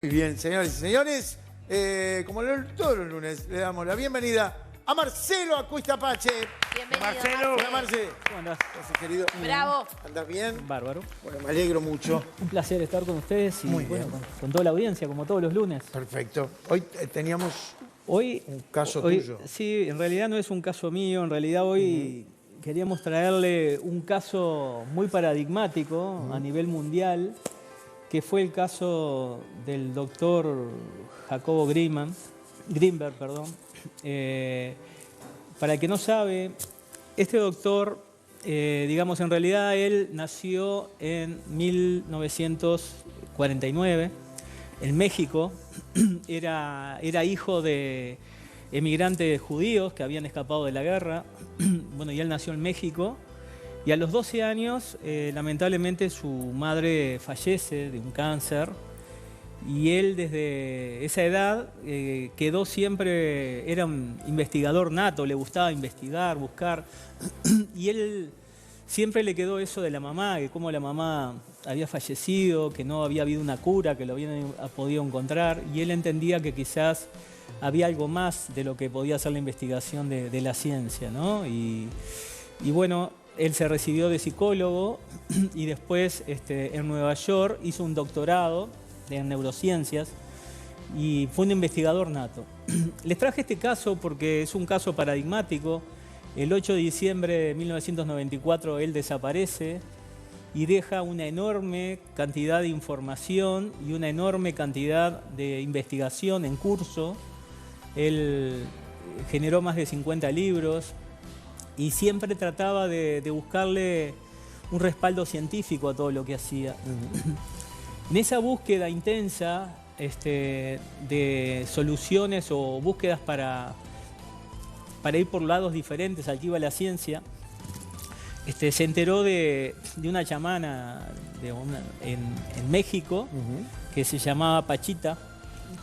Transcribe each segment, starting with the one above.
Muy bien, señores y señores, todos los lunes le damos la bienvenida a Marcelo Acuistapache. Bienvenido, Marcelo. Hola, Marce. ¿Cómo andás? Gracias, querido. Bravo. ¿Andás bien? Bárbaro. Bueno, me alegro mucho. Un placer estar con ustedes y Muy bueno, bien. con toda la audiencia, como todos los lunes. Perfecto. Hoy teníamos Hoy, un caso tuyo. Sí, en realidad no es un caso mío, en realidad hoy queríamos traerle un caso muy paradigmático a nivel mundial, que fue el caso del doctor Jacobo Grinberg. Para el que no sabe, este doctor, digamos, en realidad él nació en 1949 en México. Era hijo de emigrantes judíos que habían escapado de la guerra. Bueno, y él nació en México. Y a los 12 años, lamentablemente, su madre fallece de un cáncer. Y él desde esa edad quedó siempre, era un investigador nato, le gustaba investigar, buscar. Y él siempre le quedó eso de la mamá, que cómo la mamá había fallecido, que no había habido una cura, que lo habían podido encontrar. Y él entendía que quizás había algo más de lo que podía ser la investigación de la ciencia, ¿no? Y bueno, él se recibió de psicólogo y después en Nueva York hizo un doctorado en neurociencias y fue un investigador nato. Les traje este caso porque es un caso paradigmático. El 8 de diciembre de 1994 él desaparece y deja una enorme cantidad de información y una enorme cantidad de investigación en curso. Él generó más de 50 libros y siempre trataba de buscarle un respaldo científico a todo lo que hacía. En esa búsqueda intensa de soluciones o búsquedas para ir por lados diferentes al que iba la ciencia, se enteró de una chamana en México que se llamaba Pachita,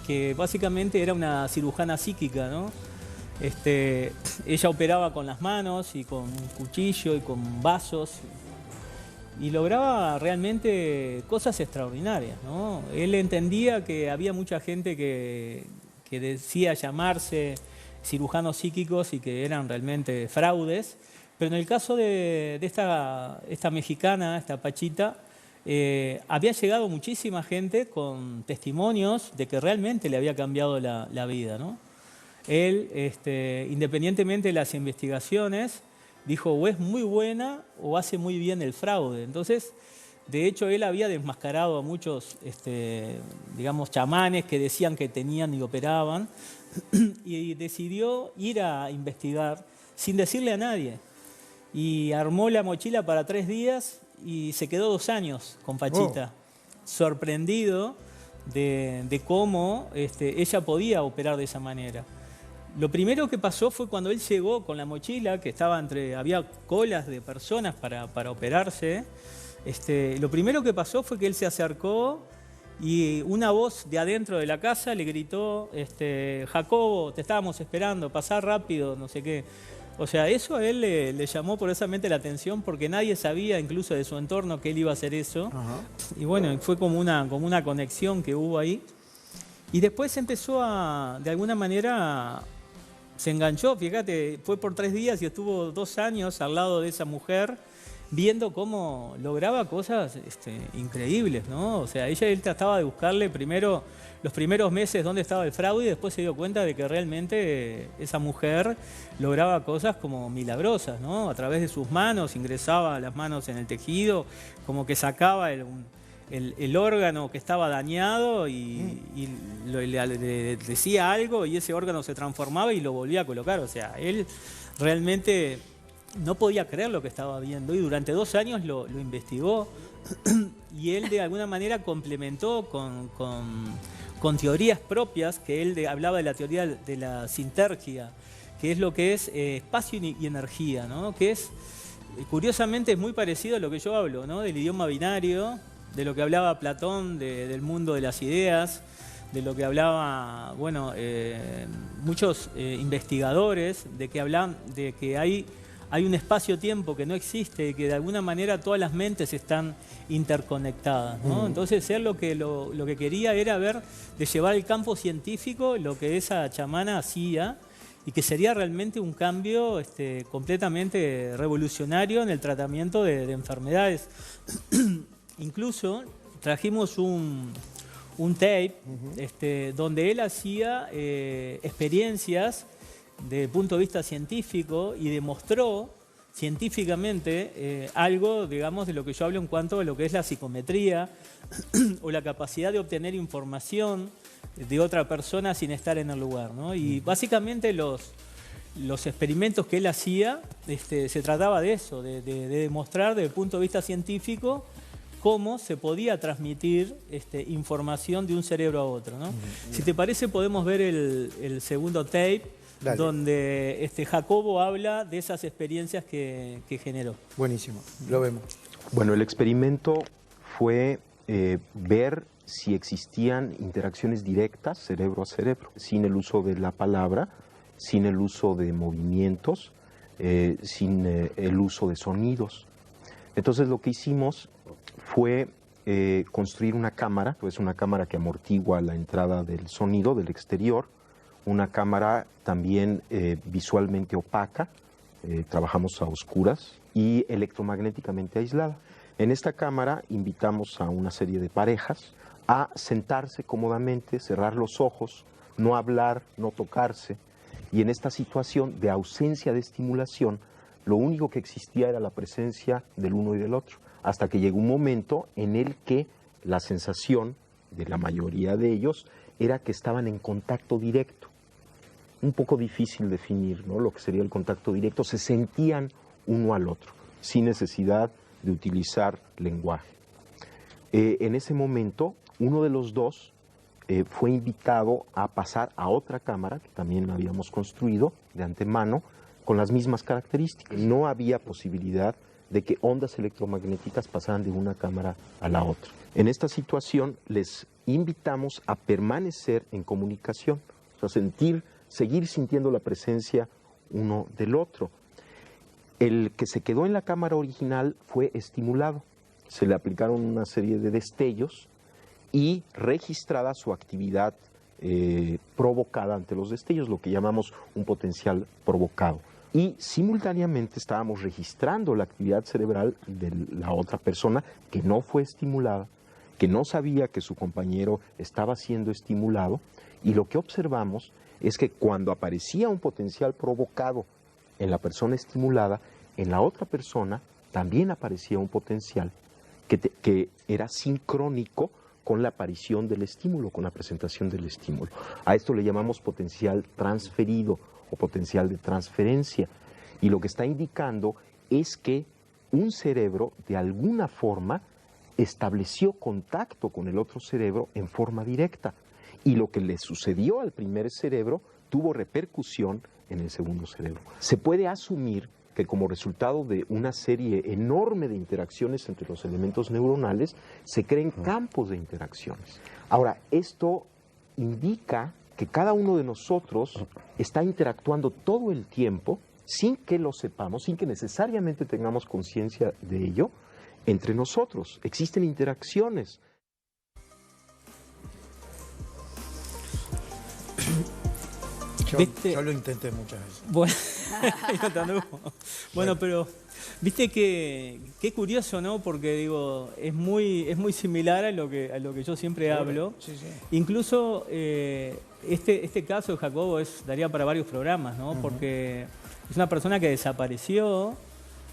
que básicamente era una cirujana psíquica, ¿no? Ella operaba con las manos y con un cuchillo y con vasos y lograba realmente cosas extraordinarias, ¿no? Él entendía que había mucha gente que decía llamarse cirujanos psíquicos y que eran realmente fraudes, pero en el caso de esta mexicana, esta Pachita, había llegado muchísima gente con testimonios de que realmente le había cambiado la vida, ¿no? Él, independientemente de las investigaciones, dijo o es muy buena o hace muy bien el fraude. Entonces, de hecho, él había desmascarado a muchos, digamos, chamanes que decían que tenían y operaban, y decidió ir a investigar sin decirle a nadie. Y armó la mochila para 3 días y se quedó 2 años con Pachita, sorprendido de cómo ella podía operar de esa manera. Lo primero que pasó fue cuando él llegó con la mochila, que estaba había colas de personas para operarse. Lo primero que pasó fue que él se acercó y una voz de adentro de la casa le gritó, Jacobo, te estábamos esperando, pasá rápido, no sé qué. O sea, eso a él le llamó poderosamente la atención porque nadie sabía, incluso de su entorno, que él iba a hacer eso. Y bueno, fue como una conexión que hubo ahí. Y después empezó de alguna manera, se enganchó, fíjate, fue por 3 días y estuvo 2 años al lado de esa mujer, viendo cómo lograba cosas increíbles, ¿no? O sea, él trataba de buscarle primero, los primeros meses dónde estaba el fraude y después se dio cuenta de que realmente esa mujer lograba cosas como milagrosas, ¿no? A través de sus manos, ingresaba las manos en el tejido, como que sacaba el órgano que estaba dañado y le decía algo y ese órgano se transformaba y lo volvía a colocar. O sea, él realmente no podía creer lo que estaba viendo y durante 2 años lo investigó y él de alguna manera complementó con teorías propias, que él hablaba de la teoría de la sintergia, que es lo que es espacio y energía, ¿no? Que es, curiosamente, es muy parecido a lo que yo hablo, ¿no? Del idioma binario, de lo que hablaba Platón, del mundo de las ideas, de lo que hablaba, bueno, muchos investigadores, de que hablan de que hay hay un espacio-tiempo que no existe, que de alguna manera todas las mentes están interconectadas, ¿no? Entonces él lo que quería era ver, de llevar al campo científico lo que esa chamana hacía, y que sería realmente un cambio completamente revolucionario en el tratamiento de enfermedades. Incluso trajimos un tape donde él hacía experiencias desde el punto de vista científico y demostró científicamente algo, digamos, de lo que yo hablo en cuanto a lo que es la psicometría o la capacidad de obtener información de otra persona sin estar en el lugar, ¿no? Y básicamente los experimentos que él hacía se trataba de eso, de demostrar desde el punto de vista científico cómo se podía transmitir información de un cerebro a otro, ¿no? Si te parece, podemos ver el segundo tape. Dale. Donde Jacobo habla de esas experiencias que generó. Buenísimo, lo vemos. Bueno, el experimento fue ver si existían interacciones directas cerebro a cerebro, sin el uso de la palabra, sin el uso de movimientos, sin el uso de sonidos. Entonces lo que hicimos fue construir una cámara, pues una cámara que amortigua la entrada del sonido del exterior, una cámara también visualmente opaca, trabajamos a oscuras, y electromagnéticamente aislada. En esta cámara invitamos a una serie de parejas a sentarse cómodamente, cerrar los ojos, no hablar, no tocarse, y en esta situación de ausencia de estimulación, lo único que existía era la presencia del uno y del otro, hasta que llegó un momento en el que la sensación de la mayoría de ellos era que estaban en contacto directo. Un poco difícil definir, ¿no?, lo que sería el contacto directo. Se sentían uno al otro, sin necesidad de utilizar lenguaje. En ese momento, uno de los dos fue invitado a pasar a otra cámara, que también habíamos construido de antemano, con las mismas características. No había posibilidad de que ondas electromagnéticas pasaran de una cámara a la otra. En esta situación, les invitamos a permanecer en comunicación, o sea, seguir sintiendo la presencia uno del otro. El que se quedó en la cámara original fue estimulado. Se le aplicaron una serie de destellos y registrada su actividad provocada ante los destellos, lo que llamamos un potencial provocado. Y simultáneamente estábamos registrando la actividad cerebral de la otra persona que no fue estimulada, que no sabía que su compañero estaba siendo estimulado, y lo que observamos es que cuando aparecía un potencial provocado en la persona estimulada, en la otra persona también aparecía un potencial que era sincrónico con la aparición del estímulo, con la presentación del estímulo. A esto le llamamos potencial transferido o potencial de transferencia. Y lo que está indicando es que un cerebro, de alguna forma, estableció contacto con el otro cerebro en forma directa. Y lo que le sucedió al primer cerebro tuvo repercusión en el segundo cerebro. Se puede asumir que como resultado de una serie enorme de interacciones entre los elementos neuronales, se creen campos de interacciones. Ahora, esto indica que cada uno de nosotros está interactuando todo el tiempo, sin que lo sepamos, sin que necesariamente tengamos conciencia de ello, entre nosotros. Existen interacciones. Yo lo intenté muchas veces. Bueno, pero viste que qué curioso, ¿no? Porque digo, es muy similar a lo que yo siempre hablo. Sí, sí. Incluso este caso de Jacobo daría para varios programas, ¿no? Porque es una persona que desapareció,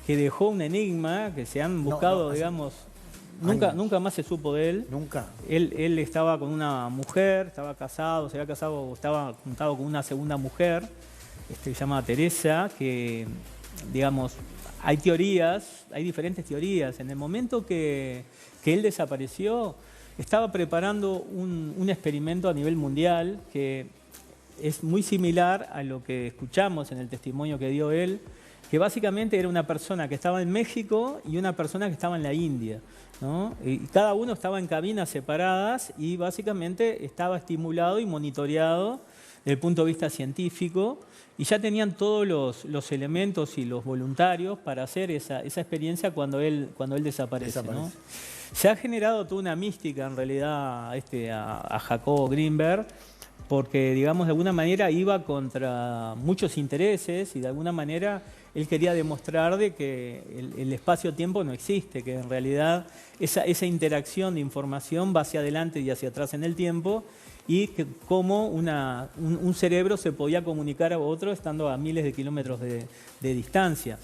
que dejó un enigma, que se han buscado, digamos. Nunca más se supo de él. Nunca. Él estaba con una mujer, estaba casado, se había casado, estaba juntado con una segunda mujer, se llama Teresa, que, digamos, hay teorías, hay diferentes teorías. En el momento que él desapareció, estaba preparando un experimento a nivel mundial que es muy similar a lo que escuchamos en el testimonio que dio él, que básicamente era una persona que estaba en México y una persona que estaba en la India, ¿no? Y cada uno estaba en cabinas separadas y básicamente estaba estimulado y monitoreado desde el punto de vista científico, y ya tenían todos los elementos y los voluntarios para hacer esa experiencia cuando él desaparece, ¿no? Se ha generado toda una mística en realidad a Jacobo Grinberg, porque, digamos, de alguna manera iba contra muchos intereses y de alguna manera él quería demostrar de que el espacio-tiempo no existe, que en realidad esa interacción de información va hacia adelante y hacia atrás en el tiempo, y que cómo un cerebro se podía comunicar a otro estando a miles de kilómetros de distancia.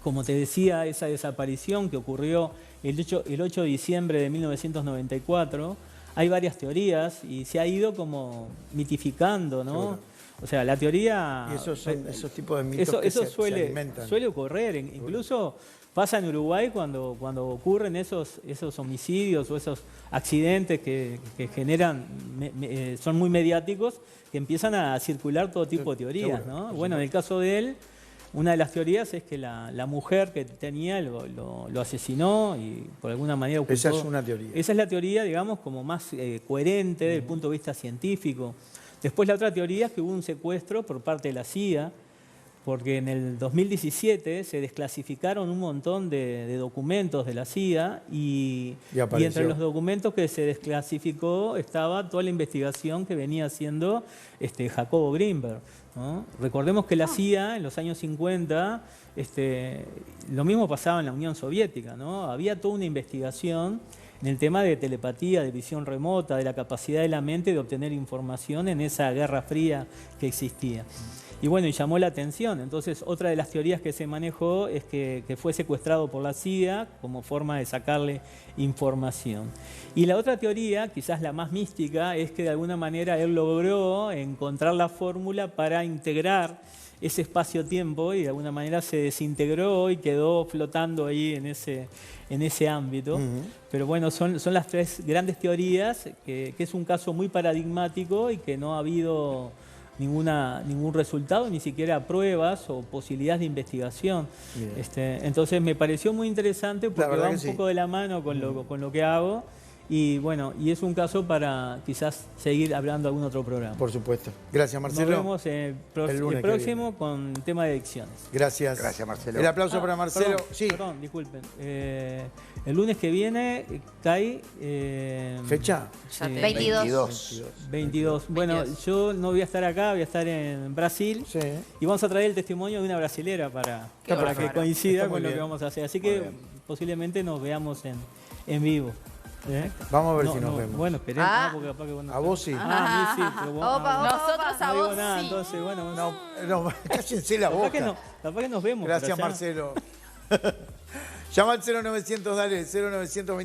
Como te decía, esa desaparición que ocurrió el 8 de diciembre de 1994, hay varias teorías y se ha ido como mitificando, ¿no? Seguro. O sea, la teoría... Y esos tipos de mitos que se alimentan. Suele ocurrir, incluso pasa en Uruguay cuando ocurren esos homicidios o esos accidentes que generan, son muy mediáticos, que empiezan a circular todo tipo de teorías, ¿no? Bueno, en el caso de él, una de las teorías es que la mujer que tenía lo asesinó y por alguna manera ocultó. Esa es una teoría. Esa es la teoría, digamos, como más coherente desde el punto de vista científico. Después la otra teoría es que hubo un secuestro por parte de la CIA, porque en el 2017 se desclasificaron un montón de documentos de la CIA y entre los documentos que se desclasificó estaba toda la investigación que venía haciendo Jacobo Grinberg, ¿no? Recordemos que la CIA en los años 50, lo mismo pasaba en la Unión Soviética, ¿no? Había toda una investigación en el tema de telepatía, de visión remota, de la capacidad de la mente de obtener información en esa guerra fría que existía. Y bueno, y llamó la atención. Entonces, otra de las teorías que se manejó es que fue secuestrado por la CIA como forma de sacarle información. Y la otra teoría, quizás la más mística, es que de alguna manera él logró encontrar la fórmula para integrar ese espacio-tiempo y de alguna manera se desintegró y quedó flotando ahí en ese ámbito. Pero bueno, son las tres grandes teorías, que es un caso muy paradigmático y que no ha habido ningún resultado, ni siquiera pruebas o posibilidades de investigación. Entonces me pareció muy interesante porque va un poco de la mano con lo que hago. Y bueno, y es un caso para quizás seguir hablando algún otro programa. Por supuesto. Gracias, Marcelo. Nos vemos el próximo con tema de adicciones. Gracias. Gracias, Marcelo. El aplauso para Marcelo. Perdón, disculpen. El lunes que viene cae... ¿Fecha? Sí, 22. Bueno, yo no voy a estar acá, voy a estar en Brasil. Sí. Y vamos a traer el testimonio de una brasilera para que coincida con lo que vamos a hacer. Así que posiblemente nos veamos en vivo. Vamos a ver si nos vemos. Bueno, esperemos. Porque capaz que vos no a vos sí. a mí sí, pero vos... Nosotros a no digo vos nada, sí. entonces, bueno... No, cállense la boca. Capaz que nos vemos. Gracias, Marcelo. Llama al 0900, dale, 0920.